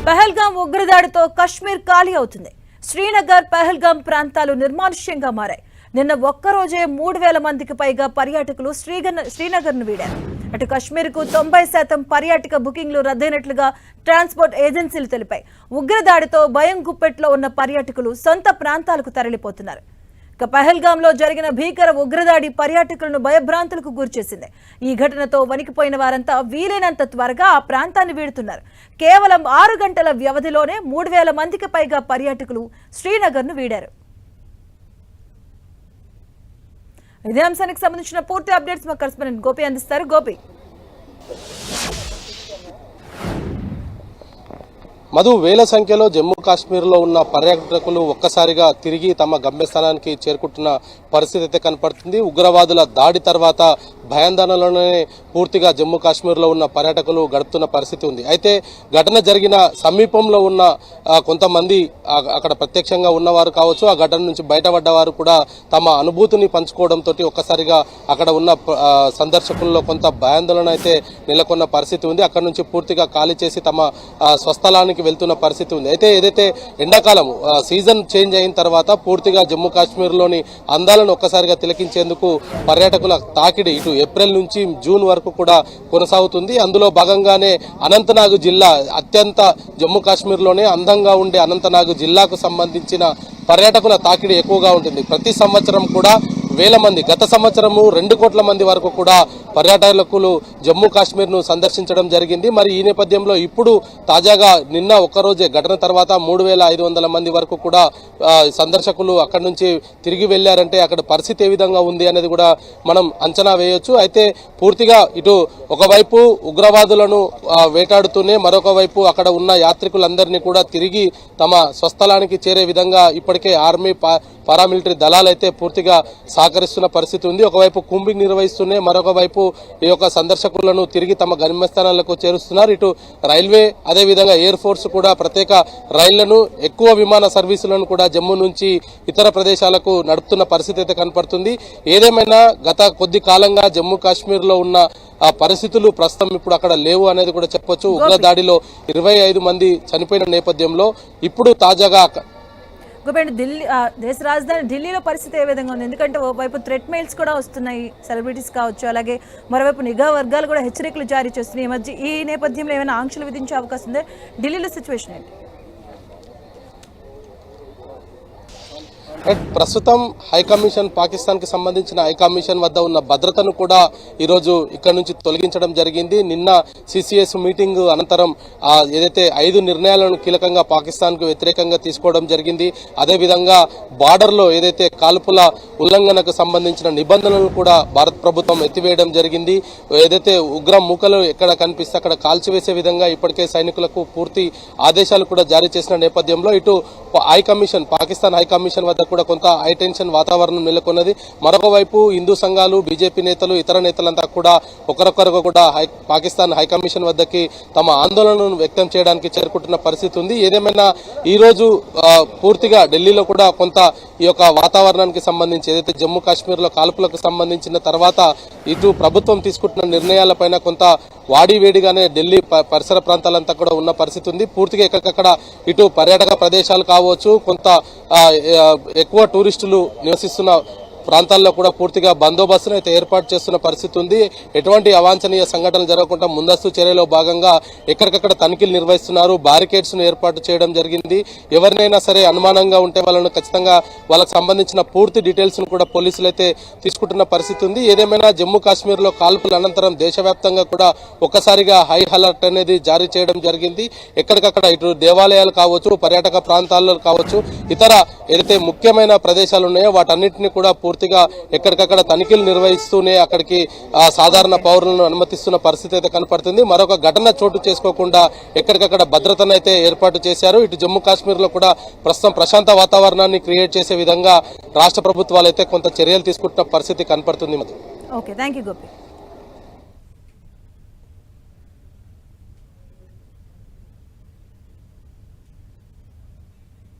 పహల్గాం ఉగ్రదాడితో కశ్మీర్ ఖాళీ అవుతుంది. శ్రీనగర్, పహల్గాం ప్రాంతాలు నిర్మానుష్యంగా మారాయి. నిన్న ఒక్కరోజే 3000 మందికి పైగా పర్యాటకులు శ్రీనగర్ను వీడారు. అటు కశ్మీర్కు 90% పర్యాటక బుకింగ్లు రద్దయినట్లుగా ట్రాన్స్పోర్ట్ ఏజెన్సీలు తెలిపాయి. ఉగ్రదాడితో భయం గుప్పెట్లో ఉన్న పర్యాటకులు సొంత ప్రాంతాలకు తరలిపోతున్నారు. పహల్గాంలో జరిగిన భీకర ఉగ్రదాడి పర్యాటకులను భయభ్రాంతులకు గురిచేసింది. ఈ ఘటనతో వణికిపోయిన వారంతా వీలైనంత త్వరగా ఆ ప్రాంతాన్ని వీడుతున్నారు. కేవలం 6 గంటల వ్యవధిలోనే 3000 మందికి పైగా పర్యాటకులు శ్రీనగర్ను వీడారు. ఇదే అంశానికి సంబంధించిన పూర్తి అప్డేట్స్ మా కరెస్పాండెంట్ గోపి అందిస్తారు. గోపి, మధు, వేల సంఖ్యలో జమ్మూ కాశ్మీర్లో ఉన్న పర్యాటకులు ఒక్కసారిగా తిరిగి తమ గమ్యస్థానానికి చేరుకుంటున్న పరిస్థితి అయితే కనపడుతుంది. ఉగ్రవాదుల దాడి తర్వాత భయాందోళనలోనే పూర్తిగా జమ్మూ కాశ్మీర్లో ఉన్న పర్యాటకులు గడుపుతున్న పరిస్థితి ఉంది. అయితే ఘటన జరిగిన సమీపంలో ఉన్న కొంతమంది అక్కడ ప్రత్యక్షంగా ఉన్నవారు కావచ్చు, ఆ ఘటన నుంచి బయటపడ్డవారు కూడా తమ అనుభూతిని పంచుకోవడంతో ఒక్కసారిగా అక్కడ ఉన్న సందర్శకుల్లో కొంత భయాందోళన అయితే నెలకొన్న పరిస్థితి ఉంది. అక్కడ నుంచి పూర్తిగా ఖాళీ చేసి తమ స్వస్థలానికి వెళ్తున్న పరిస్థితి ఉంది. అయితే ఏదైతే ఎండాకాలం సీజన్ చేంజ్ అయిన తర్వాత పూర్తిగా జమ్మూ కాశ్మీర్లోని అందాలను ఒక్కసారిగా తిలకించేందుకు పర్యాటకుల తాకిడి ఇటు ఏప్రిల్ నుంచి జూన్ వరకు కూడా కొనసాగుతుంది. అందులో భాగంగానే అనంతనాగ్ జిల్లా అత్యంత జమ్మూ కాశ్మీర్లోనే అందంగా ఉండే అనంతనాగ్ జిల్లాకు సంబంధించిన పర్యాటకుల తాకిడి ఎక్కువగా ఉంటుంది. ప్రతి సంవత్సరం కూడా వేల మంది, గత సంవత్సరము 2 కోట్ల మంది వరకు కూడా పర్యాటకులు జమ్మూ కాశ్మీర్ను సందర్శించడం జరిగింది. మరి ఈ నేపథ్యంలో ఇప్పుడు తాజాగా నిన్న ఒక్కరోజే ఘటన తర్వాత 3500 మంది వరకు కూడా సందర్శకులు అక్కడి నుంచి తిరిగి వెళ్లారంటే అక్కడ పరిస్థితి ఏ విధంగా ఉంది అనేది కూడా మనం అంచనా వేయొచ్చు. అయితే పూర్తిగా ఇటు ఒకవైపు ఉగ్రవాదులను వేటాడుతూనే మరొక వైపు అక్కడ ఉన్న యాత్రికులందరినీ కూడా తిరిగి తమ స్వస్థలానికి చేరే విధంగా ఇప్పటికే ఆర్మీ, పారామిలిటరీ దళాలు అయితే పూర్తిగా సహకరిస్తున్న పరిస్థితి ఉంది. ఒకవైపు కుంబింగ్ నిర్వహిస్తూనే మరొక వైపు ఈ యొక్క సందర్శకులను తిరిగి తమ గమ్యస్థానాలకు చేరుస్తున్నారు. ఇటు రైల్వే, అదేవిధంగా ఎయిర్ ఫోర్స్ కూడా ప్రత్యేక రైళ్లను, ఎక్కువ విమాన సర్వీసులను కూడా జమ్మూ నుంచి ఇతర ప్రదేశాలకు నడుపుతున్న పరిస్థితి అయితే కనపడుతుంది. ఏదేమైనా గత కొద్ది కాలంగా జమ్మూ కాశ్మీర్లో ఉన్న పరిస్థితులు ప్రస్తుతం ఇప్పుడు అక్కడ లేవు అనేది కూడా చెప్పొచ్చు. ఉగ్రదాడిలో 25 మంది చనిపోయిన నేపథ్యంలో ఇప్పుడు తాజాగా ఢిల్లీ, దేశ రాజధాని ఢిల్లీలో పరిస్థితి ఏ విధంగా ఉంది? ఎందుకంటే ఓవైపు థ్రెట్ మెయిల్స్ కూడా వస్తున్నాయి, సెలబ్రిటీస్ కావచ్చు, అలాగే మరోవైపు నిఘా వర్గాలు కూడా హెచ్చరికలు జారీ చేస్తున్నాయి. ఈ నేపథ్యంలో ఏమైనా ఆంక్షలు విధించే అవకాశం ఉందా? ఢిల్లీలో సిచ్యువేషన్ ఏంటి? ప్రస్తుతం హైకమిషన్, పాకిస్తాన్ కి సంబంధించిన హైకమిషన్ వద్ద ఉన్న భద్రతను కూడా ఈరోజు ఇక్కడ నుంచి తొలగించడం జరిగింది. నిన్న సిసిఎస్ మీటింగ్ అనంతరం ఏదైతే 5 నిర్ణయాలను కీలకంగా పాకిస్తాన్ కు వ్యతిరేకంగా తీసుకోవడం జరిగింది. అదేవిధంగా బార్డర్ లో ఏదైతే కాల్పుల ఉల్లంఘనకు సంబంధించిన నిబంధనలను కూడా భారత ప్రభుత్వం ఎత్తివేయడం జరిగింది. ఏదైతే ఉగ్ర మూకలు ఎక్కడ కనిపిస్తే అక్కడ కాల్చివేసే విధంగా ఇప్పటికే సైనికులకు పూర్తి ఆదేశాలు కూడా జారీ చేసిన నేపథ్యంలో ఇటు హైకమిషన్, పాకిస్తాన్ హైకమిషన్ వద్ద కూడా కొంత హైటెన్షన్ వాతావరణం నెలకొన్నది. మరొక వైపు హిందూ సంఘాలు, బీజేపీ నేతలు, ఇతర నేతలంతా కూడా ఒకరొకరు కూడా పాకిస్తాన్ హైకమిషన్ వద్దకి తమ ఆందోళనను వ్యక్తం చేయడానికి చేరుకుంటున్న పరిస్థితి ఉంది. ఏదేమైనా ఈ రోజు పూర్తిగా ఢిల్లీలో కూడా కొంత ఈ యొక్క వాతావరణానికి సంబంధించి ఏదైతే జమ్మూ కాశ్మీర్లో కాల్పులకు సంబంధించిన తర్వాత ఇటు ప్రభుత్వం తీసుకుంటున్న నిర్ణయాలపైన కొంత వాడివేడిగానే ఢిల్లీ పరిసర ప్రాంతాలంతా కూడా ఉన్న పరిస్థితి ఉంది. పూర్తిగా ఎక్కడికక్కడ ఇటు పర్యాటక ప్రదేశాలు కావచ్చు, కొంత ఎక్కువ టూరిస్టులు నివసిస్తున్న ప్రాంతాల్లో కూడా పూర్తిగా బందోబస్తును అయితే ఏర్పాటు చేస్తున్న పరిస్థితి ఉంది. ఎటువంటి అవాంఛనీయ సంఘటనలు జరగకుండా ముందస్తు చర్యలో భాగంగా ఎక్కడికక్కడ తనిఖీలు నిర్వహిస్తున్నారు. బ్యారికేడ్స్ ను ఏర్పాటు చేయడం జరిగింది. ఎవరినైనా సరే అనుమానంగా ఉంటే వాళ్ళను ఖచ్చితంగా వాళ్ళకి సంబంధించిన పూర్తి డీటెయిల్స్ ను కూడా పోలీసులు అయితే తీసుకుంటున్న పరిస్థితి ఉంది. ఏదేమైనా జమ్మూ కాశ్మీర్ లో కాల్పుల అనంతరం దేశవ్యాప్తంగా కూడా ఒక్కసారిగా హై అలర్ట్ అనేది జారీ చేయడం జరిగింది. ఎక్కడికక్కడ ఇటు దేవాలయాలు కావచ్చు, పర్యాటక ప్రాంతాల్లో కావచ్చు, ఇతర ఏదైతే ముఖ్యమైన ప్రదేశాలు ఉన్నాయో వాటన్నిటిని కూడా పూర్తిగా ఎక్కడికక్కడ తనిఖీలు నిర్వహిస్తూనే అక్కడికి సాధారణ పౌరులను అనుమతిస్తున్న పరిస్థితి అయితే కనపడుతుంది. మరొక ఘటన చోటు చేసుకోకుండా ఎక్కడికక్కడ భద్రతను అయితే ఏర్పాటు చేశారు. ఇటు జమ్మూ కాశ్మీర్ లో కూడా ప్రస్తుతం ప్రశాంత వాతావరణాన్ని క్రియేట్ చేసే విధంగా రాష్ట్ర ప్రభుత్వాలు అయితే కొంత చర్యలు తీసుకుంటున్న పరిస్థితి కనపడుతుంది. Okay, thank you Gopi.